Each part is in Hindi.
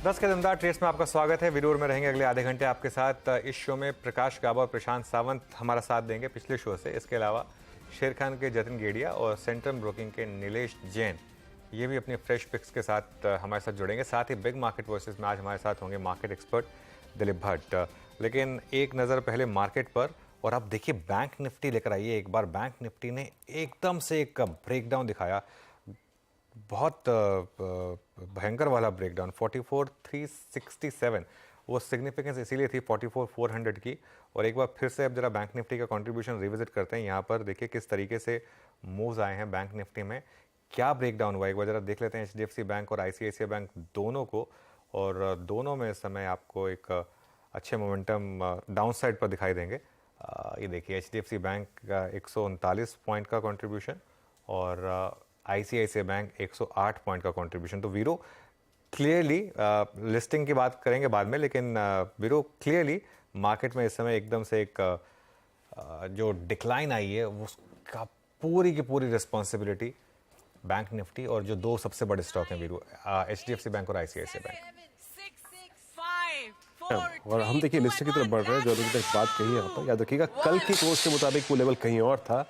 10 के दमदार ट्रेड्स में आपका स्वागत है। विरूर में रहेंगे अगले आधे घंटे आपके साथ। इस शो में प्रकाश गाबा और प्रशांत सावंत हमारा साथ देंगे पिछले शो से। इसके अलावा शेर खान के जतिन गेडिया और सेंट्रम ब्रोकिंग के नीलेश जैन ये भी अपनी फ्रेश पिक्स के साथ हमारे साथ जुड़ेंगे। साथ ही बिग मार्केट वर्सेस में आज हमारे साथ होंगे मार्केट एक्सपर्ट दिलीप भट्ट। लेकिन एक नज़र पहले मार्केट पर, और आप देखिए बैंक निफ्टी लेकर आइए एक बार। बैंक निफ्टी ने एकदम से एक ब्रेकडाउन दिखाया, बहुत भयंकर वाला ब्रेकडाउन। 44,367 वो सिग्निफिकेंस इसीलिए थी 44,400 की। और एक बार फिर से अब जरा बैंक निफ्टी का कंट्रीब्यूशन रिविजिट करते हैं। यहाँ पर देखिए किस तरीके से मूव्स आए हैं बैंक निफ्टी में, क्या ब्रेकडाउन हुआ एक बार जरा देख लेते हैं। HDFC बैंक और ICICI बैंक दोनों को, और दोनों में इस समय आपको एक अच्छे मोमेंटम डाउन साइड पर दिखाई देंगे। ये देखिए HDFC बैंक का 139 पॉइंट का कंट्रीब्यूशन और ICICI बैंक 108 पॉइंट का कंट्रीब्यूशन। तो वीरो क्लियरली, लिस्टिंग की बात करेंगे बाद में, लेकिन वीरो क्लियरली मार्केट में इस समय एकदम से एक जो डिक्लाइन आई है उसका पूरी की पूरी रिस्पॉन्सिबिलिटी बैंक निफ्टी और जो दो सबसे बड़े स्टॉक हैं वीरो, HDFC बैंक और ICICI बैंक। और हम देखिए लिस्ट की तरफ बढ़ रहे हैं। जो अभी तक बात कही यहाँ पर याद रखिएगा, कल की क्लोज के मुताबिक वो लेवल कहीं और था,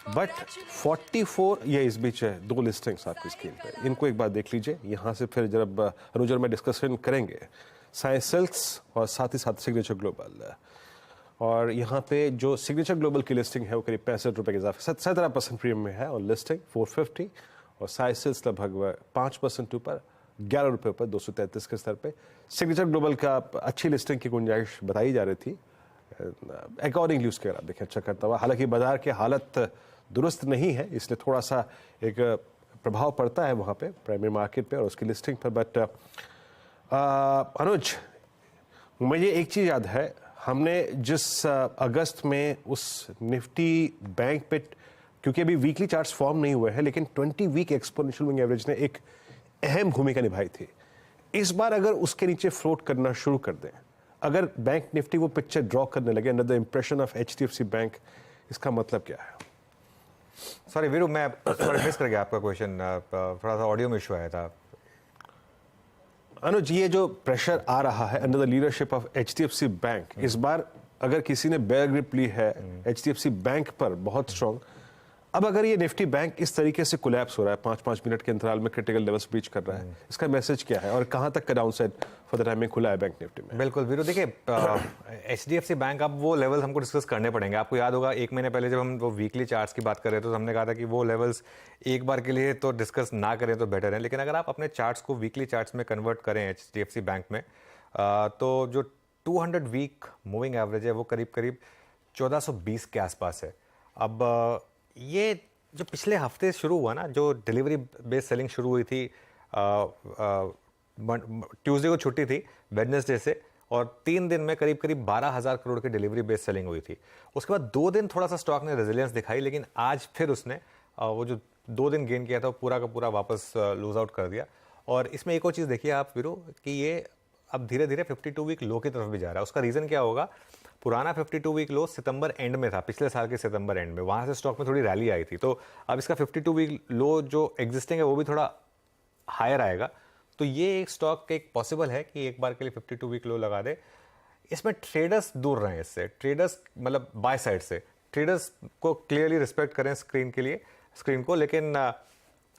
बट 44 ये इस बीच है। दो लिस्टिंग्स आपकी स्क्रीन पे, इनको एक बार देख लीजिए। यहाँ से फिर जब अनुजर में डिस्कशन करेंगे साइंस सिल्क्स और साथ ही साथ सिग्नेचर ग्लोबल। और यहाँ पे जो सिग्नेचर ग्लोबल की लिस्टिंग है वो करीब 65 रुपये के इजाफे 17% प्रीमियम में है, और लिस्टिंग 450, और साइंस सिल्क्स लगभग 5% ऊपर 11 रुपये ऊपर 233 के स्तर पे। सिग्नेचर ग्लोबल का अच्छी लिस्टिंग की गुंजाइश बताई जा रही थी अकॉर्डिंगली, उसके आप देखें अच्छा करता हुआ। हालांकि बाजार की हालत दुरुस्त नहीं है, इसलिए थोड़ा सा एक प्रभाव पड़ता है वहाँ पे प्राइमरी मार्केट पे और उसकी लिस्टिंग पर। बट अनुज, मुझे एक चीज़ याद है, हमने जिस अगस्त में उस निफ्टी बैंक पे, क्योंकि अभी वीकली चार्ट्स फॉर्म नहीं हुए हैं, लेकिन 20 वीक एक्सपोनेंशियल मूविंग एवरेज ने एक अहम भूमिका निभाई थी। इस बार अगर उसके नीचे फ्लोट करना शुरू कर दें, अगर बैंक निफ्टी वो पिक्चर ड्रॉ करने लगे under the impression of HDFC bank, इसका मतलब क्या है? सॉरी वीरू, मैं थोड़ा मिस कर गया आपका क्वेश्चन, थोड़ा सा ऑडियो में इशू आया था। अनुज, ये जो प्रेशर आ रहा है under the leadership of HDFC bank, इस बार अगर किसी ने बेयर ग्रिप ली है HDFC बैंक पर बहुत स्ट्रॉन्ग, अब अगर ये निफ्टी बैंक इस तरीके से कोलैप्स हो रहा है, 5-5 मिनट के अंतराल में क्रिटिकल लेवल्स ब्रीच कर रहा है, इसका मैसेज क्या है और कहां तक का डाउनसाइड फॉर द टाइम में खुला है बैंक निफ्टी में? बिल्कुल वीरू, देखिए HDFC बैंक, अब वो लेवल्स हमको डिस्कस करने पड़ेंगे। आपको याद होगा एक महीने पहले जब हम वो वीकली चार्ट्स की बात कर रहे थे तो हमने कहा था कि वो लेवल्स एक बार के लिए तो डिस्कस ना करें तो बेटर है। लेकिन अगर आप अपने चार्ट्स को वीकली चार्ट्स में कन्वर्ट करें HDFC बैंक में, तो जो 200 वीक मूविंग एवरेज है वो करीब करीब 1420 के आसपास है। अब ये जो पिछले हफ्ते शुरू हुआ ना, जो डिलीवरी बेस्ड सेलिंग शुरू हुई थी, ट्यूसडे को छुट्टी थी वेडनेसडे से, और 3 दिन में करीब करीब 12,000 करोड़ की डिलीवरी बेस्ड सेलिंग हुई थी। उसके बाद 2 दिन थोड़ा सा स्टॉक ने रेजिलियंस दिखाई, लेकिन आज फिर उसने वो जो 2 दिन गेन किया था वो पूरा का पूरा वापस लूज आउट कर दिया। और इसमें एक और चीज़ देखिए आप वीरू, कि ये अब धीरे धीरे 52 वीक लो की तरफ भी जा रहा है। उसका रीज़न क्या होगा? पुराना 52 वीक लो सितंबर एंड में था, पिछले साल के सितंबर एंड में, वहाँ से स्टॉक में थोड़ी रैली आई थी। तो अब इसका 52 वीक लो जो एग्जिस्टिंग है वो भी थोड़ा हायर आएगा। तो ये एक स्टॉक एक पॉसिबल है कि एक बार के लिए 52 वीक लो लगा दे। इसमें ट्रेडर्स दूर रहें इससे, ट्रेडर्स मतलब बाय साइड से, ट्रेडर्स को क्लियरली रिस्पेक्ट करें स्क्रीन को। लेकिन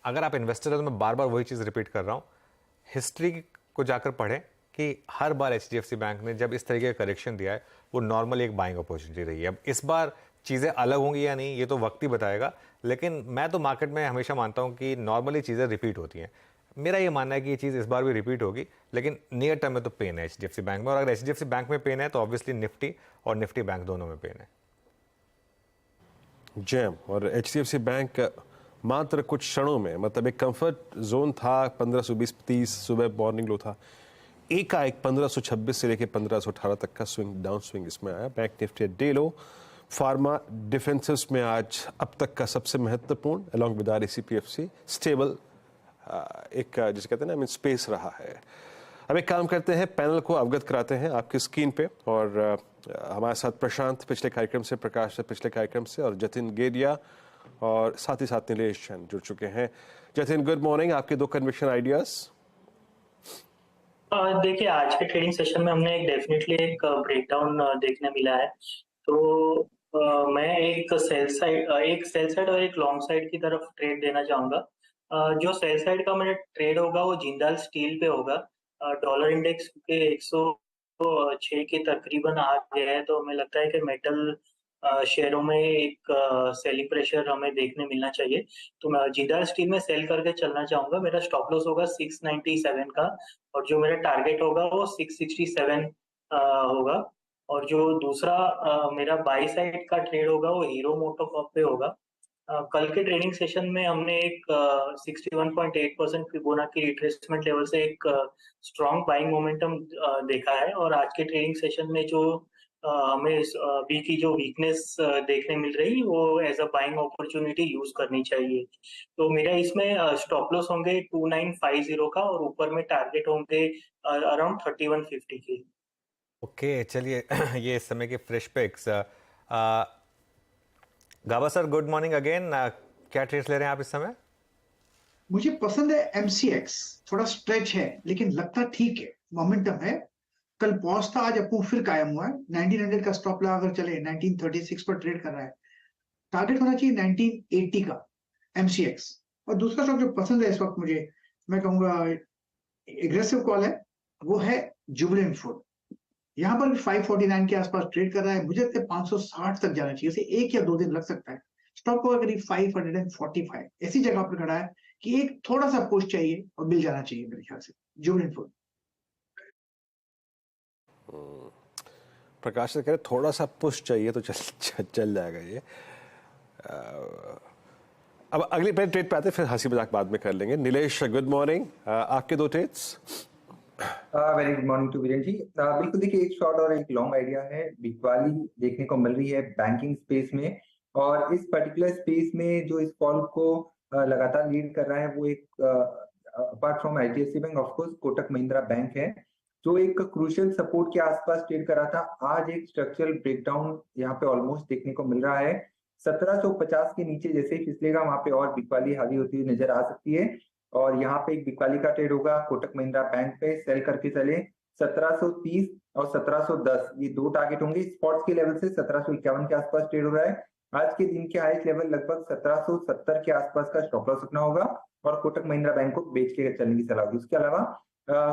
अगर आप इन्वेस्टर हैं तो मैं बार बार वही चीज़ रिपीट कर रहा हूँ, हिस्ट्री को जाकर पढ़ें कि हर बार HDFC बैंक ने जब इस तरीके का करेक्शन दिया है वो नॉर्मली एक बाइंग अपॉर्चुनिटी रही है। अब इस बार चीज़ें अलग होंगी या नहीं ये तो वक्त ही बताएगा, लेकिन मैं तो मार्केट में हमेशा मानता हूं कि नॉर्मली चीज़ें रिपीट होती हैं। मेरा ये मानना है कि ये चीज़ इस बार भी रिपीट होगी, लेकिन नियर टर्म में तो पेन है HDFC बैंक में, और अगर HDFC बैंक में पेन है तो ऑब्वियसली निफ्टी और निफ्टी बैंक दोनों में पेन है। जैम और HDFC बैंक मात्र कुछ क्षणों में, मतलब एक कंफर्ट जोन था 1520-30 सुबह मॉर्निंग लो था, एकाएक 1526 से लेकर 1518 तक का स्विंग, डाउन स्विंग इसमें आया। बैंक निफ्टी डे लो, फार्मा डिफेंसेस में आज अब तक का सबसे महत्वपूर्ण अलॉन्ग विद RECPFC स्टेबल एक जिसे कहते हैं ना स्पेस रहा है। अब एक काम करते हैं, पैनल को अवगत कराते हैं आपकी स्क्रीन पे, और हमारे साथ प्रशांत पिछले कार्यक्रम से, प्रकाश पिछले कार्यक्रम से, और जतिन गेडिया और साथ ही साथ नीलेश जुड़ चुके हैं। जतिन, गुड मॉर्निंग, आपके 2 कन्विक्शन आइडियाज। देखिए आज के ट्रेडिंग सेशन में हमने डेफिनेटली एक ब्रेकडाउन देखने मिला है। तो मैं एक सेल साइड और एक लॉन्ग साइड की तरफ ट्रेड देना चाहूँगा। जो सेल साइड का मेरा ट्रेड होगा वो जिंदाल स्टील पे होगा। डॉलर इंडेक्स के 106 के तकरीबन आ गया है, तो हमें लगता है कि मेटल शेयरों में एक सेलिंग प्रेशर हमें देखने मिलना चाहिए। तो मैं जिंदाल स्टील में सेल करके चलना चाहूँगा। मेरा स्टॉप लॉस होगा 697 का, और जो मेरा टारगेट होगा वो 667 होगा। और जो दूसरा मेरा बाई साइड का ट्रेड होगा वो हीरो मोटोकॉर्प पे होगा। कल के ट्रेडिंग सेशन में हमने एक 61.8% फिबोनाची रिट्रेसमेंट लेवल से एक स्ट्रॉन्ग बाइंग मोमेंटम देखा है, और आज के ट्रेडिंग सेशन में जो हमें अभी की जो वीकनेस देखने मिल रही वो as a buying opportunity use करनी चाहिए। तो मेरा इसमें स्टॉप लॉस होंगे 2950 का, और ऊपर में टारगेट होंगे अराउंड 3150 के। ओके चलिए ये इस समय के फ्रेश पिक्स। गाबा सर, गुड मॉर्निंग अगेन। क्या ट्रेड्स ले रहे हैं आप इस समय? मुझे पसंद है एमसीएक्स। थोड़ा स्ट्रेच है लेकिन लगता ठीक है, मोमेंटम है। कल पॉज था, आज अपू फिर कायम हुआ है। 1900 का स्टॉप लगा कर चले, 1936 पर ट्रेड कर रहा है। टारगेट होना चाहिए 1980 का एमसीएक्स। और दूसरा स्टॉक जो पसंद है इस वक्त मुझे, मैं कहूंगा एग्रेसिव कॉल है, वो है जुबिलेंट फूड। यहाँ पर भी 549 के आसपास ट्रेड कर रहा है। मुझे लगता है 560 तक जाना चाहिए, उसे 1 या 2 दिन लग सकता है। स्टॉक को करीब 545 ऐसी जगह पर खड़ा है कि एक थोड़ा सा पुश चाहिए और मिल जाना चाहिए मेरे ख्याल से जुबिलेंट फूड। प्रकाश से कह रहे थोड़ा सा पुश चाहिए तो चल जाएगा ये। अब अगली पहले ट्रेड पे आते हैं, फिर हंसी मजाक बाद में कर लेंगे। Nilesh, good morning. आपके 2 trades. Very good morning to Viren ji. बिल्कुल देखिए, एक शॉर्ट और एक लॉन्ग आइडिया है। बिकवाली देखने को मिल रही है बैंकिंग स्पेस में, और इस पर्टिकुलर स्पेस में जो इस कॉल को लगातार लीड कर रहा है वो एक apart from HDFC bank of course Kotak Mahindra bank है, जो एक क्रूशियल सपोर्ट के आसपास ट्रेड कर रहा था। आज एक स्ट्रक्चरल ब्रेकडाउन यहाँ पे ऑलमोस्ट देखने को मिल रहा है। 1750 के नीचे जैसे ही फिसलेगा वहां पे और बिकवाली हावी होती हुई नजर आ सकती है। और यहाँ पे एक बिकवाली का ट्रेड होगा कोटक महिंद्रा बैंक पे, सेल करके चले 1730 और 1710, ये 2 टारगेट होंगे। स्पॉट्स के लेवल से 1751 के आसपास ट्रेड हो रहा है। आज के दिन के हाईएस्ट लेवल लगभग 1770 के आसपास का स्टॉप लॉस रखना होगा, और कोटक महिंद्रा बैंक को बेच के चलने की सलाह होगी। उसके अलावा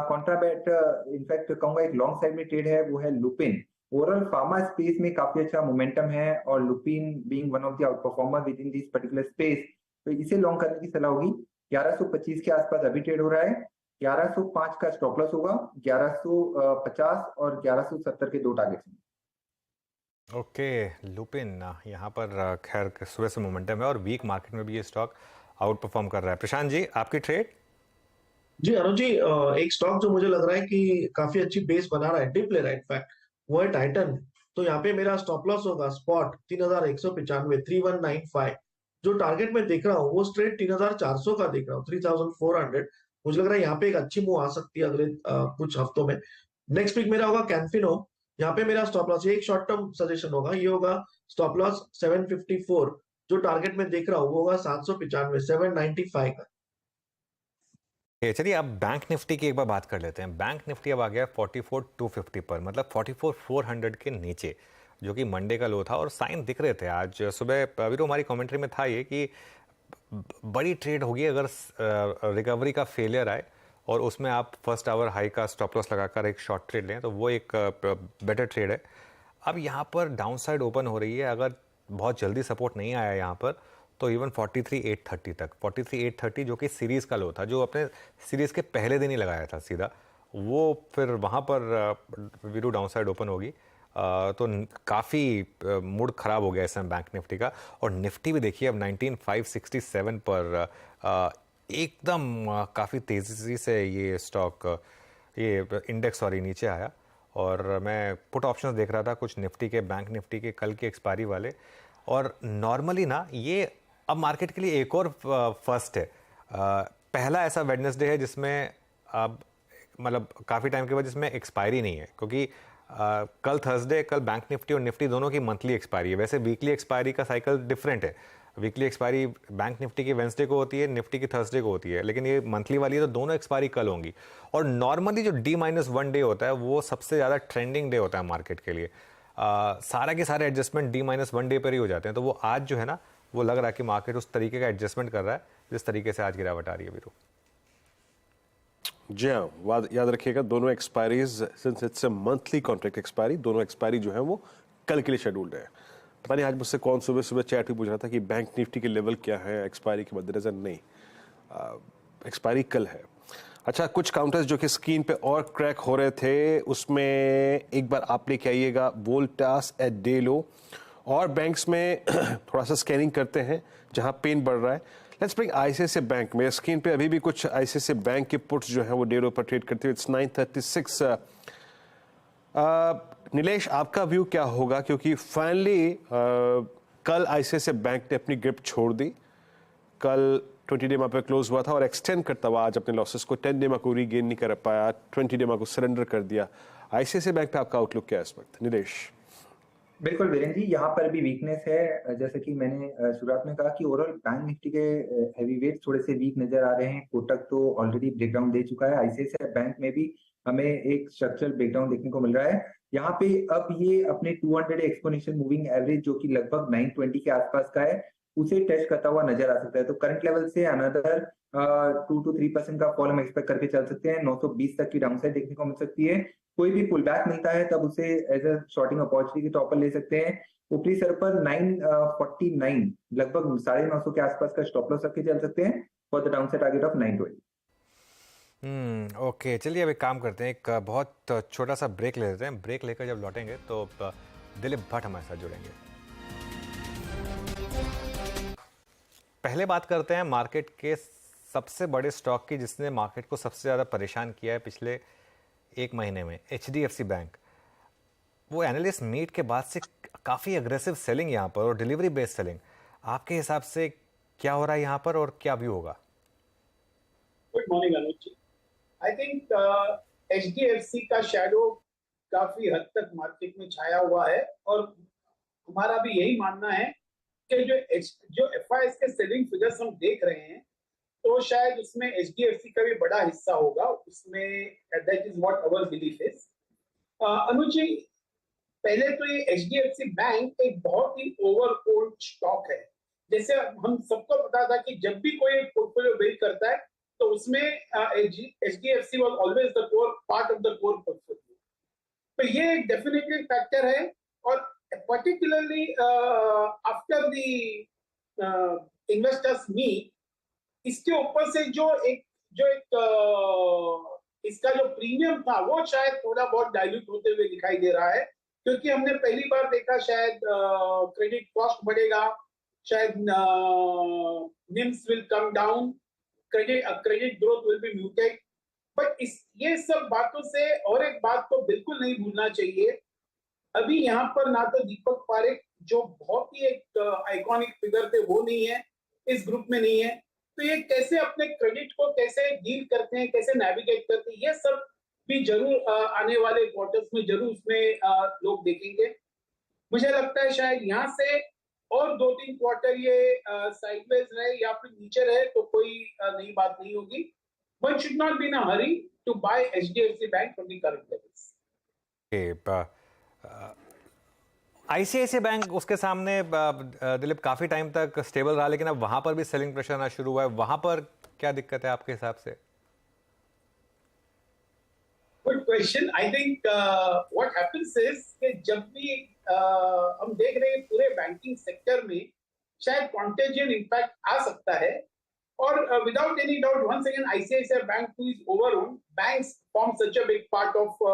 कॉन्ट्राबैट इनफैक्ट कहूंगा एक लॉन्ग साइड में ट्रेड है, वो है लुपिन। ओवरऑल फार्मा स्पेस में काफी अच्छा मोमेंटम है, और Lupin being one of the out performer with in this particular space, तो इसे लॉन्ग करने की सलाह होगी। 1125 के आसपास अभी ट्रेड हो रहा है। 1105 का स्टॉप लॉस होगा, 1150 और 1170 के 2 टारगेट्स हैं। ओके लुपिन यहाँ पर खैर सुबह से मोमेंटम है, और वीक मार्केट में भी ये स्टॉक आउट परफॉर्म कर रहा है। प्रशांत जी, आपकी ट्रेड? जी अनुज जी, एक स्टॉक जो मुझे लग रहा है कि काफी अच्छी बेस बना रहा है, डिप ले रहा है इनफैक्ट, वो है टाइटन। तो यहाँ पे मेरा स्टॉप लॉस होगा स्पॉट 3195, 3195। जो टारगेट मैं देख रहा हूँ वो स्ट्रेट 3400 का देख रहा हूँ, 3400। मुझे लग रहा है यहाँ पे एक अच्छी मूव आ सकती है अगले कुछ हफ्तों में। नेक्स्ट वीक मेरा होगा कैनफिनो। यहाँ पे मेरा स्टॉप लॉस, ये एक शॉर्ट टर्म सजेशन होगा, ये होगा स्टॉप लॉस 754। जो टारगेट मैं देख रहा हूँ वो होगा 795, 795 का। चलिए अब बैंक निफ्टी की एक बार बात कर लेते हैं। बैंक निफ्टी अब आ गया 44,250 पर, मतलब 44,400 के नीचे, जो कि मंडे का लो था। और साइन दिख रहे थे आज सुबह, अभी तो हमारी कमेंट्री में था ये कि बड़ी ट्रेड होगी अगर रिकवरी का फेलियर आए और उसमें आप फर्स्ट आवर हाई का स्टॉप लॉस लगाकर एक शॉर्ट ट्रेड लें, तो वो एक बेटर ट्रेड है। अब यहाँ पर डाउन साइड ओपन हो रही है, अगर बहुत जल्दी सपोर्ट नहीं आया यहाँ पर तो इवन 43,830 तक, 43,830 जो कि सीरीज़ का लो था, जो अपने सीरीज़ के पहले दिन ही लगाया था सीधा, वो फिर वहाँ पर वीरू डाउन साइड ओपन होगी तो काफ़ी मूड ख़राब हो गया इस समय बैंक निफ्टी का। और निफ्टी भी देखिए अब 19,567 पर एकदम काफ़ी तेज़ी से ये स्टॉक, ये इंडेक्स सॉरी नीचे आया। और मैं पुट ऑप्शंस देख रहा था कुछ निफ्टी के, बैंक निफ्टी के कल की एक्सपायरी वाले, और नॉर्मली ना ये अब मार्केट के लिए एक और फर्स्ट है, पहला ऐसा वेडनेसडे है जिसमें अब मतलब काफ़ी टाइम के बाद जिसमें एक्सपायरी नहीं है, क्योंकि कल थर्सडे, कल बैंक निफ्टी और निफ्टी दोनों की मंथली एक्सपायरी है। वैसे वीकली एक्सपायरी का साइकिल डिफरेंट है, वीकली एक्सपायरी बैंक निफ्टी की वेंसडे को होती है, निफ्टी की थर्सडे को होती है, लेकिन ये मंथली वाली है तो दोनों एक्सपायरी कल होंगी। और नॉर्मली जो D-1 डे होता है वो सबसे ज़्यादा ट्रेंडिंग डे होता है मार्केट के लिए। सारे के सारे एडजस्टमेंट D-1 डे पर ही हो जाते हैं, तो वो आज जो है ना, वो लग रहा है कि मार्केट उस तरीके का एडजस्टमेंट कर रहा है जिस तरीके से आज गिरावट आ रही है वीरू। जी हाँ, याद रखिएगा दोनों expiries, since it's a monthly contract expiry, दोनों एक्सपायरी जो है वो कल के लिए शेड्यूल्ड है। पता नहीं आज मुझसे कौन सुबह सुबह चैट में पूछ रहा था कि बैंक निफ्टी के लेवल क्या है एक्सपायरी के मद्देनजर। नहीं, एक्सपायरी कल है। अच्छा, कुछ काउंटर्स जो कि स्क्रीन पे और क्रैक हो रहे थे, उसमें एक बार आप लेके आइएगा वोल्टास एट डे लो, और बैंक्स में थोड़ा सा स्कैनिंग करते हैं जहां पेन बढ़ रहा है। Let's bring ICICI bank. मेरे स्क्रीन पे अभी भी कुछ आईसीआईसीआई बैंक के पुट्स जो है वो डे लो पर ट्रेड करते हुए। इट्स 936। नीलेश, आपका व्यू क्या होगा, क्योंकि फाइनली कल आईसीआईसीआई बैंक ने अपनी ग्रिप छोड़ दी। कल 20 डे पे क्लोज हुआ था और एक्सटेंड करता हुआ आज अपने लॉसेस को 10 डे को रीगेन नहीं कर पाया, 20 डे को सरेंडर कर दिया। आईसीआईसीआई बैंक पे आपका आउटलुक क्या है इस वक्त, नीलेश? बिल्कुल वीरेन जी, यहाँ पर भी वीकनेस है। जैसे कि मैंने शुरुआत में कहा कि ओवरऑल बैंक निफ्टी के हैवी वेट थोड़े से वीक नजर आ रहे हैं। कोटक तो ऑलरेडी ब्रेकडाउन दे चुका है, आईसीआईसीआई बैंक में भी हमें एक स्ट्रक्चरल ब्रेकडाउन देखने को मिल रहा है। यहाँ पे अब ये अपने 200 एक्सपोनेंशियल मूविंग एवरेज जो कि लगभग 920 के आसपास का है, उसे टच करता हुआ नजर आ सकता है। तो करंट लेवल से अनदर 2 to 3% का फॉल हम एक्सपेक्ट करके चल सकते हैं। 920 तक की डाउनसाइड देखने को मिल सकती है। कोई भी पुल बैक मिलता है तब उसे एज अ शॉर्टिंग अपॉर्चुनिटी के तौर पर ले सकते हैं। ऊपरी सर पर 949 लगभग 950 के आसपास का स्टॉप लॉस रख के चल सकते हैं for the downside target of 920। Okay, चलिए अब एक काम करते हैं, एक बहुत छोटा सा ब्रेक ले लेते हैं। ब्रेक लेकर जब लौटेंगे तो दिलीप भट्ट हमारे साथ जुड़ेंगे। पहले बात करते हैं मार्केट के सबसे बड़े स्टॉक की, जिसने मार्केट को सबसे ज़्यादा परेशान किया है पिछले एक महीने में, HDFC बैंक। वो एनालिस्ट मीट के बाद से काफ़ी अग्रेसिव सेलिंग यहाँ पर और डिलीवरी बेस्ड सेलिंग। आपके हिसाब से क्या हो रहा है यहाँ पर और क्या व्यू होगा? Good morning Anuj ji. I think HDFC का शैडो काफी हद तक मार्केट में छाया हुआ है और हमारा भी यही मानना है कि जो FIs के सेलिंग फिगर्स हम देख रहे हैं तो शायद उसमें HDFC का भी बड़ा हिस्सा होगा उसमें। That is what our belief is. Anuj ji, पहले तो ये HDFC बैंक एक बहुत ही ओवरकोल्ड स्टॉक है। जैसे हम सबको पता था कि जब भी कोई एक पोर्टफोलियो बिल्ड करता है तो उसमें HDFC was always the core part of the core portfolio. तो ये एक डेफिनेटली फैक्टर है और particularly after the investors meet, इसके ऊपर से जो एक इसका जो प्रीमियम था वो शायद थोड़ा बहुत डाइल्यूट होते हुए दिखाई दे रहा है, क्योंकि हमने पहली बार देखा शायद क्रेडिट कॉस्ट बढ़ेगा, शायद NIMS will come down, credit growth will be muted. But ये सब बातों से और एक बात को बिल्कुल नहीं भूलना चाहिए, अभी यहाँ पर ना तो दीपक पारेख जो बहुत ही एक आइकॉनिक फिगर थे वो नहीं है, इस ग्रुप में नहीं है। तो ये कैसे अपने क्रेडिट को कैसे डील करते हैं, कैसे नेविगेट करते हैं, ये सब भी जरूर आने वाले क्वार्टर्स में जरूर उसमें लोग देखेंगे। मुझे लगता है शायद यहाँ से और 2-3 क्वार्टर ये साइडवेज रहे या फिर नीचे रहे तो कोई नई बात नहीं होगी। One should not be in a hurry to buy HDFC Bank from the current levels. ICICI bank उसके सामने दिलीप काफी टाइम तक स्टेबल रहा, लेकिन अब वहां पर भी सेलिंग प्रेशर आना शुरू हुआ है। वहां पर क्या दिक्कत है आपके हिसाब से? Good question. I think what happens is कि जब भी हम देख रहे हैं पूरे बैंकिंग सेक्टर में शायद कॉन्टेजियन इम्पैक्ट आ सकता है और without any doubt once again ICICI Bank who is overowned, banks form such a big part of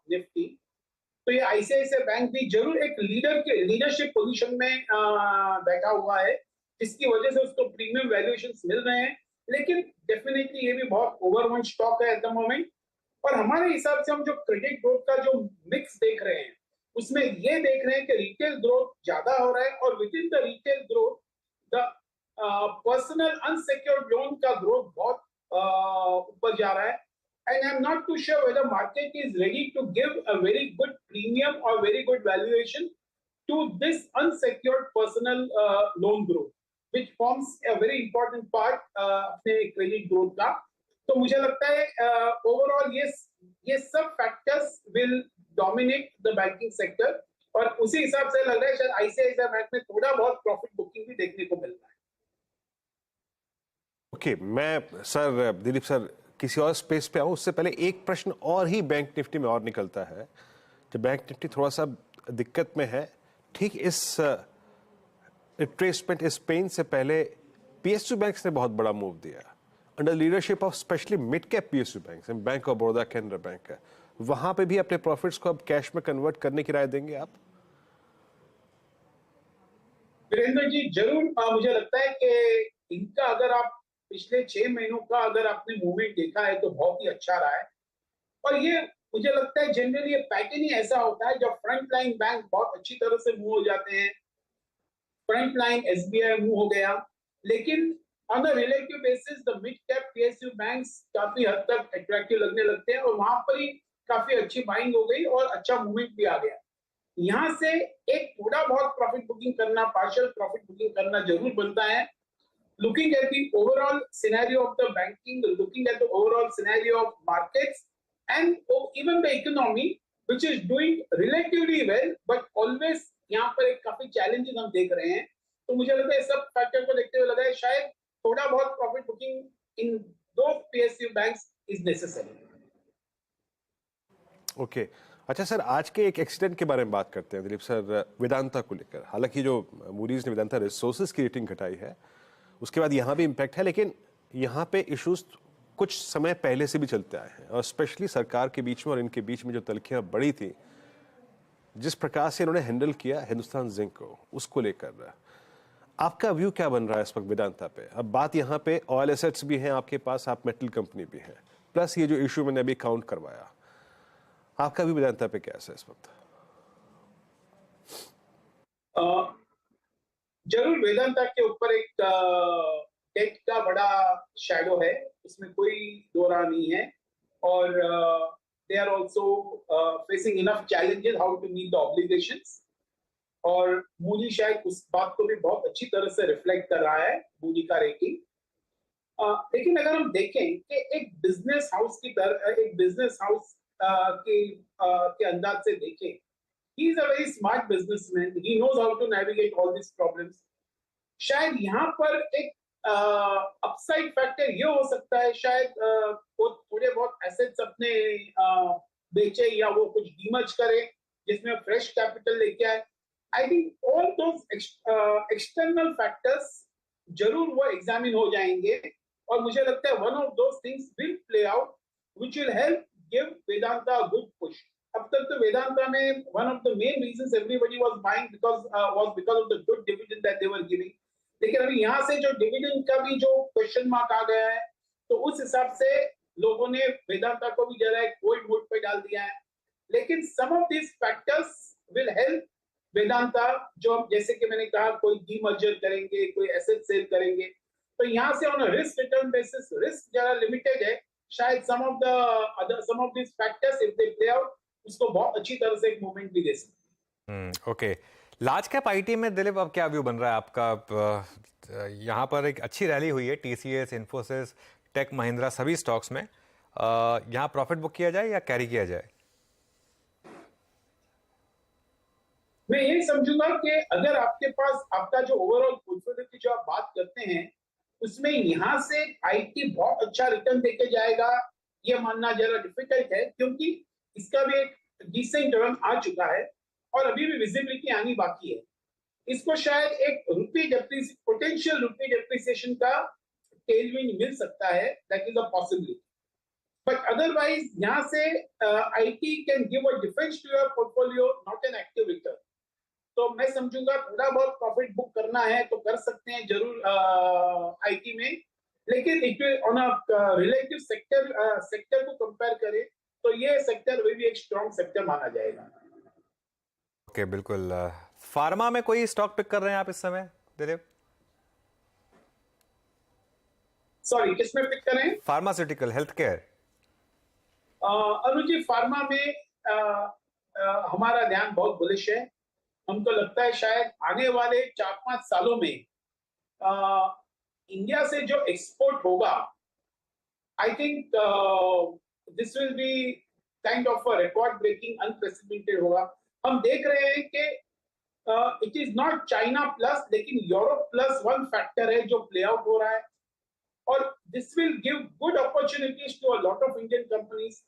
Nifty. तो ये ICICI बैंक भी जरूर एक लीडरशिप पोजीशन में बैठा हुआ है, जिसकी वजह से उसको प्रीमियम वैल्यूएशंस मिल रहे हैं, लेकिन डेफिनेटली ये भी बहुत ओवरवन स्टॉक है एट द मोमेंट। और हमारे हिसाब से हम जो क्रेडिट ग्रोथ का जो मिक्स देख रहे हैं उसमें ये देख रहे हैं कि रिटेल ग्रोथ ज्यादा हो रहा है और with in the retail growth the personal unsecured loan का ग्रोथ बहुत ऊपर जा रहा है। And I'm not too sure whether market is ready to give a very good premium or very good valuation to this unsecured personal loan growth. which forms a very important part अपने क्रेडिट ग्रोथ का। तो मुझे लगता है ओवरऑल ये सब factors will dominate the banking sector, और उसी हिसाब से लग रहा है शायद आईसीआईसीआई बैंक में थोड़ा बहुत प्रॉफिट बुकिंग भी देखने को मिल रहा है। ओके, मैं सर दिलीप सर किसी और स्पेस पे आऊं उससे पहले एक प्रश्न और ही बैंक निफ्टी में और निकलता है। जब बैंक निफ्टी थोड़ा सा दिक्कत में है, ठीक इस रिट्रेसमेंट इस पेन से पहले पीएसयू बैंक्स ने बहुत बड़ा मूव दिया under leadership of specially mid cap PSU banks, bank of Baroda, Canara bank है। वहां पे भी अपने प्रॉफिट्स को अब कैश में कन्वर्ट करने की राय देंगे आप? वीरेंद्र जी जरूर, मुझे लगता है कि इनका अगर आप पिछले 6 महीनों का अगर आपने मूवमेंट देखा है तो बहुत ही अच्छा रहा है। और ये मुझे लगता है जनरली ये पैटर्न ही ऐसा होता है जब फ्रंट लाइन बैंक बहुत अच्छी तरह से मूव हो जाते हैं। फ्रंट लाइन एसबीआई मूव हो गया, लेकिन on a relative basis the mid cap PSU banks काफी हद तक अट्रैक्टिव लगने लगते हैं, और वहां पर ही काफी अच्छी बाइंग हो गई और अच्छा मूवमेंट भी आ गया। यहाँ से एक थोड़ा बहुत प्रॉफिट बुकिंग करना, पार्शियल प्रॉफिट बुकिंग करना जरूर बनता है। Looking at the overall scenario of the banking, looking at the overall scenario of markets, and even the economy, which is doing relatively well, but always यहाँ पर एक काफी चैलेंजिंग हम देख रहे हैं। तो मुझे लगता है सब फैक्टर को देखते हुए लगा है शायद थोड़ा बहुत प्रॉफिट बुकिंग इन दो PSU banks is necessary. Okay, अच्छा सर, आज के एक एक्सीडेंट के बारे में बात करते हैं दिलीप सर, वेदांता को लेकर। हालांकि जो मूडीज ने वेदांता रिसोर्सेज की रेटिंग घटाई है उसके बाद यहाँ भी इम्पैक्ट है, लेकिन यहाँ पे इश्यूज कुछ समय पहले से भी चलते आए हैं, और स्पेशली सरकार के बीच में और इनके बीच में जो तलखियां बढ़ी थी, जिस प्रकार से इन्होंने हैंडल किया हिंदुस्तान जिंक को, उसको लेकर आपका व्यू क्या बन रहा है इस वक्त वेदांता पे? अब बात यहाँ पे ऑयल एसेट्स भी हैं आपके पास, आप मेटल कंपनी भी हैं, प्लस ये जो इशू मैंने अभी काउंट करवाया, आपका व्यू वेदांता पे क्या है इस वक्त? जरूर वेदांता के ऊपर एक डेट का बड़ा शैडो है, इसमें कोई दो राह नहीं है, और they are also facing enough challenges how to meet the obligations, और मूडी शायद उस बात को भी बहुत अच्छी तरह से रिफ्लेक्ट कर रहा है, मूडी का रेटिंग। लेकिन अगर हम देखें कि एक बिजनेस हाउस की तरह, एक बिजनेस हाउस के अंदाज से देखें, he is a very smart businessman, he knows how to navigate all these problems। शायद यहाँ पर एक अपसाइड फैक्टर ये हो सकता है, शायद वो थोड़े बहुत एसेट्स अपने बेचे या वो कुछ डीमर्ज करे जिसमें फ्रेश कैपिटल लेके आए। I think all those external factors जरूर वो एग्जामिन हो जाएंगे, और मुझे लगता है one of those things will play out which will help give Vedanta a good push. अब तक तो वेदांता में one of the main reasons everybody was buying because of the good dividend that they were giving, लेकिन अभी यहाँ से जो डिविडेंड का भी जो क्वेश्चन मार्क आ गया है, तो उस हिसाब से लोगों ने वेदांता को भी जरा एक होल्ड मोड पे डाल दिया है। लेकिन some of this factors will help Vedanta, जो जैसे कि मैंने कहा कोई डीमर्जर करेंगे, कोई एसेट सेल करेंगे, तो यहाँ से on risk return basis risk जरा लिमिटेड है, शायद some of this factors if they play out उसको बहुत अच्छी तरह से एक मूवमेंट भी दे सकते। ओके, लार्ज कैप आईटी में दिलीप अब क्या व्यू बन रहा है आपका? यहाँ पर एक अच्छी रैली हुई है, टीसीएस, इन्फोसिस, टेक महिंद्रा सभी स्टॉक्स में। यहाँ प्रॉफिट बुक किया जाए या कैरी किया जाए? मैं ये समझूंगा कि अगर आपके पास आपका जो ओवरऑल पोर्टफोलियो की जो आप बात करते हैं, उसमें यहाँ से आईटी बहुत अच्छा रिटर्न देके जाएगा, ये मानना जरा डिफिकल्ट है, क्योंकि इसका भी एक डिसेंट रन आ चुका है और अभी भी विजिबिलिटी आनी बाकी है। इसको शायद एक पोटेंशियल रुपी डेप्रिसिएशन का टेलविंड मिल सकता है, that is a possibility, but otherwise यहाँ से IT can give a defence to your portfolio, not an active return. तो मैं समझूंगा थोड़ा बहुत प्रॉफिट बुक करना है तो कर सकते हैं जरूर आईटी में, लेकिन it will on a relative sector को कंपेयर करें तो ये सेक्टर भी एक स्ट्रॉन्ग सेक्टर माना जाएगा। ओके, बिल्कुल। फार्मा में कोई स्टॉक पिक कर रहे हैं आप इस समय दिलीप? सॉरी, किसमें पिक करें? Pharmaceutical, health care. Anuji, pharma में हमारा ध्यान बहुत बुलिश है। हमको लगता है शायद आने वाले 4-5 सालों में इंडिया से जो एक्सपोर्ट होगा, I think this will be kind of a record breaking, unprecedented होगा। हम देख रहे हैं कि it is not China plus, लेकिन यूरोप प्लस वन फैक्टर है जो प्ले आउट हो रहा है, और this will give good opportunities to a lot of Indian companies.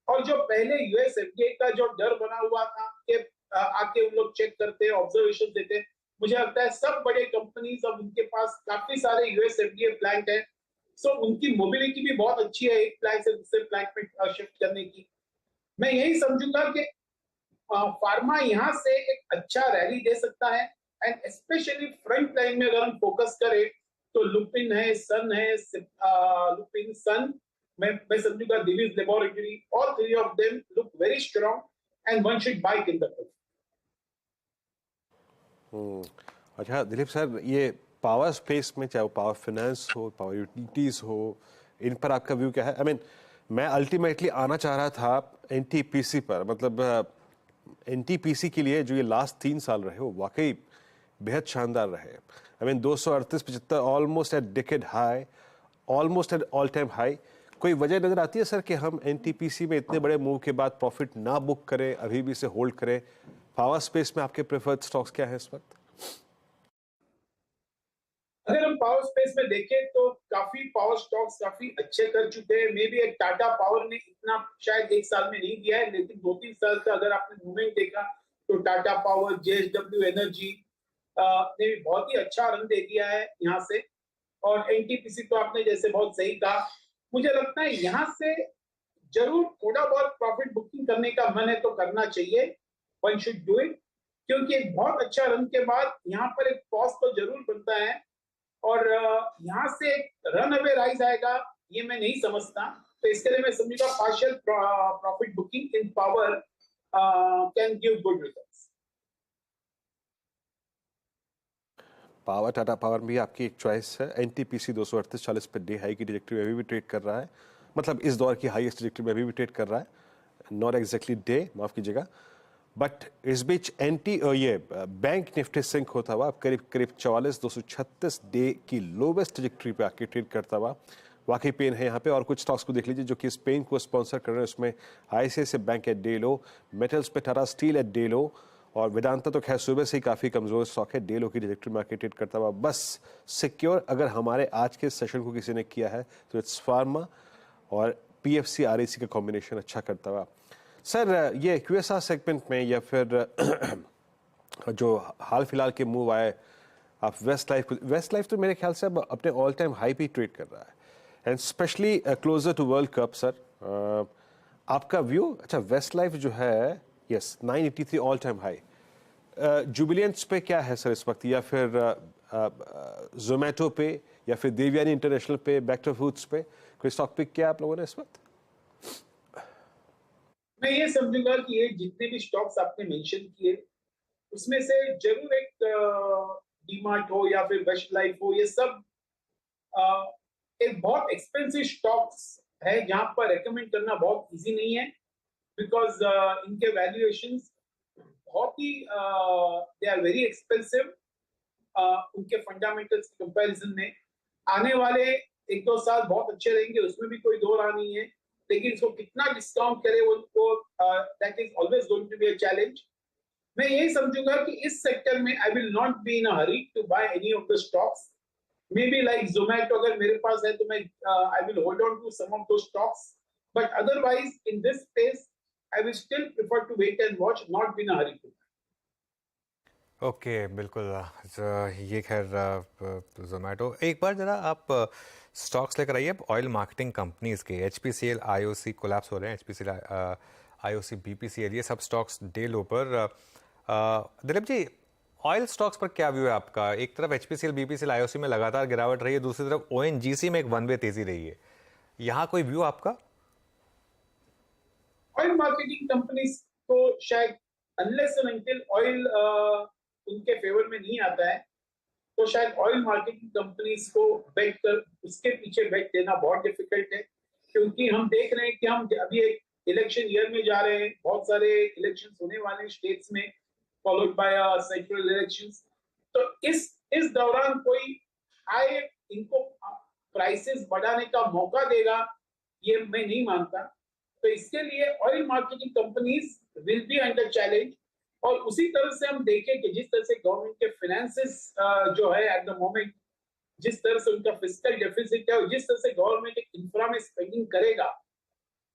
और जो पहले यूएस एफडीए का जो डर बना हुआ था कि आके उन लोग चेक करते, ऑब्जर्वेशन देते, मुझे लगता है सब बड़े कंपनीज, अब उनके पास काफी सारे यूएस एफडीए प्लांट है, सो उनकी मोबिलिटी भी बहुत अच्छी है एक प्लांट से दूसरे प्लांट में शिफ्ट करने की। मैं यही समझूंगा कि फार्मा यहाँ से एक अच्छा रैली दे सकता है, एंड स्पेशली फ्रंट लाइन में अगर हम फोकस करें तो लुपिन है, सन है, लुपिन, सन, मैं समझूंगा Divi's laboratory, all three of them look very strong and one should buy in the अच्छा दिलीप सर, ये पावर स्पेस में चाहे वो पावर फाइनेंस हो, पावर यूटिलिटीज़ हो, इन पर आपका व्यू क्या है? आई मीन मैं अल्टीमेटली आना चाह रहा था एनटीपीसी पर। मतलब एनटीपीसी के लिए जो ये लास्ट 3 साल रहे वो वाकई बेहद शानदार रहे। I mean 238-75 almost eight decade high, almost at all time high. कोई वजह नज़र आती है सर कि हम एनटीपीसी में इतने बड़े मूव के बाद प्रॉफिट ना बुक करें, अभी भी इसे होल्ड करें? पावर स्पेस में आपके प्रेफर्ड स्टॉक्स क्या है इस वक्त? अगर हम पावर स्पेस में देखें तो काफी पावर स्टॉक्स काफी अच्छे कर चुके हैं। मे बी एक टाटा पावर ने इतना शायद 1 साल में नहीं दिया है, लेकिन 2-3 साल का अगर आपने मूवमेंट देखा तो टाटा पावर, जेएसडब्ल्यू एनर्जी ने भी बहुत ही अच्छा रन दे दिया है यहाँ से। और एनटीपीसी तो आपने जैसे बहुत सही कहा, मुझे लगता है यहाँ से जरूर थोड़ा बहुत प्रॉफिट बुकिंग करने का मन है तो करना चाहिए, वन शुड डू इट, क्योंकि एक बहुत अच्छा रन के बाद यहाँ पर एक कॉस्ट तो जरूर बनता है, और यहाँ से एक रन अवे राइज आएगा ये मैं नहीं समझता। तो इसके लिए मैं समझूंगा partial profit booking in power can give good results. Power, Tata power भी आपकी एक चॉइस है। एनटीपीसी 238-40 पे डे हाई की ट्रैजेक्टरी में अभी भी ट्रेड कर रहा है, मतलब इस दौर की हाईएस्ट ट्रैजेक्टरी में अभी भी ट्रेड कर रहा है, नॉट एग्जैक्टली डे, माफ कीजिएगा। बट इस बीच ये बैंक निफ्टी सिंक होता हुआ करीब करीब 44,236 डे की लोवेस्ट ट्रैजेक्टरी पे आके ट्रेड करता हुआ वाकई पेन है यहाँ पे। और कुछ स्टॉक्स को देख लीजिए जो कि इस पेन को स्पॉन्सर कर रहे हैं, उसमें ICICI bank at day low, metals पे Tata steel at day low, और वेदांता तो खैर सुबह से ही काफ़ी कमज़ोर स्टॉक है, डे लो की ट्रैजेक्टरी में आके ट्रेड करता हुआ। बस सिक्योर अगर हमारे आज के सेशन को किसी ने किया है तो इट्स फार्मा और पीएफसी आरएसी का कॉम्बिनेशन अच्छा करता हुआ। सर ये क्यूएसआर सेगमेंट में या फिर जो हाल फिलहाल के मूव आए, आप वेस्ट लाइफ तो मेरे ख्याल से अब अपने ऑल टाइम हाई पे ट्रेड कर रहा है, and specially closer to world cup. Sir आपका व्यू? अच्छा वेस्ट लाइफ जो है, yes 983 all time high, Jubilants पे क्या है सर इस वक्त, या फिर जोमेटो पे, या फिर देवयानी इंटरनेशनल पे, बेक्टर फूड्स पे कोई स्टॉक पिक किया आप लोगों ने इस वक्त? मैं ये समझूंगा कि ये जितने भी स्टॉक्स आपने मेंशन किए उसमें से जरूर एक डीमार्ट हो या फिर वेस्ट लाइफ हो, ये सब एक बहुत एक्सपेंसिव स्टॉक्स है जहां पर रेकमेंड करना बहुत इजी नहीं है, बिकॉज इनके वैल्यूएशंस बहुत ही दे आर वेरी एक्सपेंसिव उनके फंडामेंटल्स के कंपैरिजन में। आने वाले 1-2 साल बहुत अच्छे रहेंगे, उसमें भी कोई दो राह नहीं है, लेकिन इसको कितना डिस्काउंट करे उनको, that is always going to be a challenge. मैं यही समझूंगा कि इस सेक्टर में I will not be in a hurry to buy any of the stocks. May be like Zomato अगर मेरे पास है तो मैं I will hold on to some of those stocks, but otherwise in this space I will still prefer to wait and watch, not be in a hurry. Okay बिल्कुल। ये खैर जोमेटो, एक बार जरा आप स्टॉक्स लेकर आइए ऑयल मार्केटिंग कंपनीज के। एचपीसीएल, आईओसी कोलैप्स हो रहे हैं, एचपीसीएल, आईओसी, बीपीसीएल, ये सब स्टॉक्स डे लो पर। दिलीप जी, ऑयल स्टॉक्स पर क्या व्यू है आपका? एक तरफ एचपीसीएल, बीपीसीएल, आईओसी में लगातार गिरावट रही है, दूसरी तरफ ओएनजीसी में एक वन वे तेजी रही है, यहाँ कोई व्यू आपका? ऑयल मार्केटिंग कंपनीज को शायद अनलेस एंड अंटिल ऑयल उनके फेवर में नहीं आता है तो शायद ऑयल मार्केटिंग कंपनीज को बेट कर उसके पीछे बेट देना बहुत डिफिकल्ट है, क्योंकि हम देख रहे हैं कि हम अभी एक इलेक्शन ईयर में जा रहे हैं, बहुत सारे इलेक्शंस होने वाले हैं स्टेट्स में, फॉलोड बाय सेंट्रल इलेक्शंस। तो इस दौरान कोई हाई इनको प्राइसेस बढ़ाने का मौका देगा, ये मैं नहीं मानता। तो इसके लिए oil marketing companies will be under challenge. और उसी तरह से हम देखें कि जिस तरह से गवर्नमेंट के फाइनेंसेस जो है एट द मोमेंट, जिस तरह से उनका फिस्कल डेफिसिट है और जिस तरह से गवर्नमेंट एक इंफ्रा में स्पेंडिंग करेगा,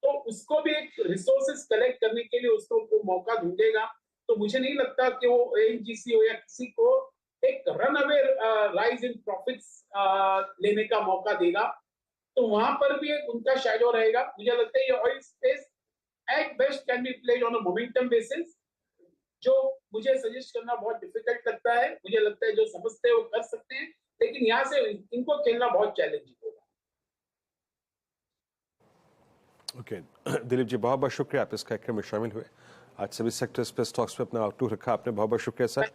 तो उसको भी एक रिसोर्सेस कलेक्ट करने के लिए उसको वो मौका ढूंढेगा। तो मुझे नहीं लगता कि वो ओएनजीसी हो या किसी को एक run away rise in profits लेने का मौका देगा। तो वहां पर भी एक उनका शैडो रहेगा। मुझे लगता है ये oil space at best can be played on a momentum basis, जो मुझे सजेस्ट करना बहुत डिफिकल्ट लगता है। मुझे लगता है जो समझते हैं वो कर सकते हैं, लेकिन यहाँ से इनको खेलना बहुत चैलेंजिंग होगा। ओके दिलीप जी, बहुत बहुत शुक्रिया आप इस कार्यक्रम में शामिल हुए। आज सभी सेक्टर्स पे, स्टॉक्स पे अपना आउटलुक रखा आपने, बहुत बहुत शुक्रिया सर।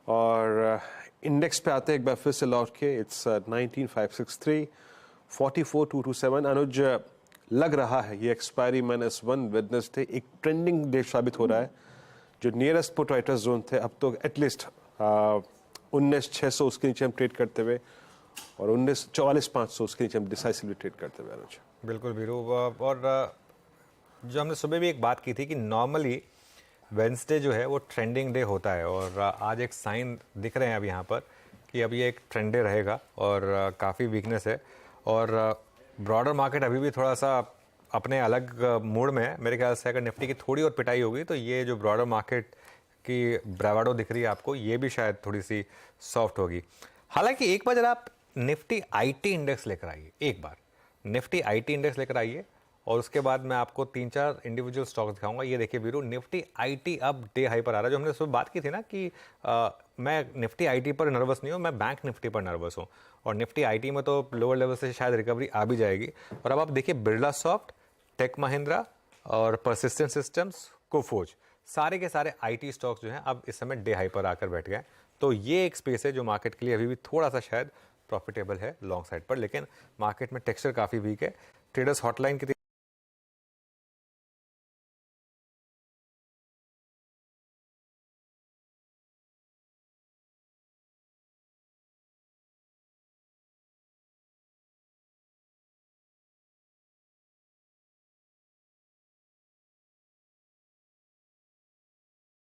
और इंडेक्स पे आते हैं एक बार फिर से लौट के, इट्स 19563, 44227। अनुज, लग रहा है ये एक्सपायरी -1 वेडनेसडे एक ट्रेंडिंग डे साबित हो रहा है। जो नियरेस्ट पुट राइटर्स जोन थे, अब तो एटलीस्ट 19,600 उसके नीचे हम ट्रेड करते हुए और 44,500 उसके नीचे हम डिसाइसिवली ट्रेड करते हुए। अनुज बिल्कुल वीरू, और जो हमने सुबह भी एक बात की थी कि नॉर्मली वेडनेसडे जो है वो ट्रेंडिंग डे होता है, और आज एक साइन दिख रहे हैं अब यहाँ पर कि अब ये एक ट्रेंड डे रहेगा और काफ़ी वीकनेस है। और ब्रॉडर मार्केट अभी भी थोड़ा सा अपने अलग मूड में है। मेरे ख्याल से अगर निफ्टी की थोड़ी और पिटाई होगी तो ये जो ब्रॉडर मार्केट की ब्रावाडो दिख रही है आपको, ये भी शायद थोड़ी सी सॉफ्ट होगी। हालांकि एक बार जरा आप निफ्टी आईटी इंडेक्स लेकर आइए, एक बार निफ्टी आईटी इंडेक्स लेकर आइए, और उसके बाद मैं आपको 3-4 इंडिविजुअल स्टॉक्स दिखाऊंगा। ये देखिए वीरू, निफ्टी आईटी अब डे हाई पर आ रहा है। जो हमने सुबह बात की थी ना कि मैं निफ्टी आईटी पर नर्वस नहीं हूँ, मैं बैंक निफ्टी पर नर्वस हूँ, और निफ्टी आईटी में तो लोअर लेवल से शायद रिकवरी आ भी जाएगी। और अब आप देखिए बिरला सॉफ्ट, टेक महिंद्रा और परसिस्टेंट सिस्टम्स, कोफोज, सारे के सारे आईटी स्टॉक्स जो हैं अब इस समय डे हाई पर आकर बैठ गए। तो ये एक स्पेस है जो मार्केट के लिए अभी भी थोड़ा सा शायद प्रॉफिटेबल है लॉन्ग साइड पर, लेकिन मार्केट में टेक्सचर काफ़ी वीक है। ट्रेडर्स हॉटलाइन की